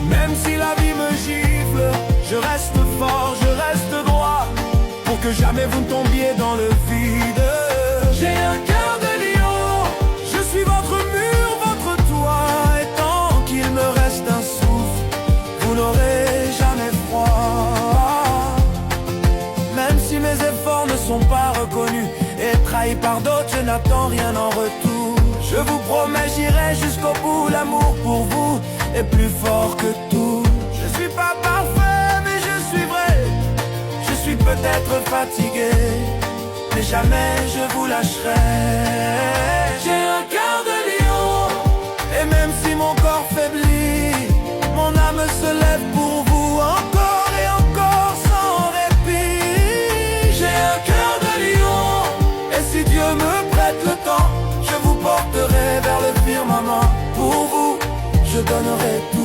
Même si la vie me gifle, je reste fort, je reste droit, pour que jamais vous ne tombiez dans le vide. J'ai un cœur de lion, je suis votre mur, votre toit, et tant qu'il me reste un souffle, vous n'aurez jamais froid. Même si mes efforts ne sont pas reconnus et trahis par d'autres, je n'attends rien en retour. Je vous promets, j'irai jusqu'au bout, l'amour pour vous est plus fort que tout. Je suis pas parfait, mais je suis vrai. Je suis peut-être fatigué, mais jamais je vous lâcherai. J'ai un cœur de lion, et même si mon corps faiblit, mon âme se lève pour vous encore et encore sans répit. J'ai un cœur de lion, et si Dieu me prête le temps, je vous porterai vers le firmament. Pour vous, je donnerai tout.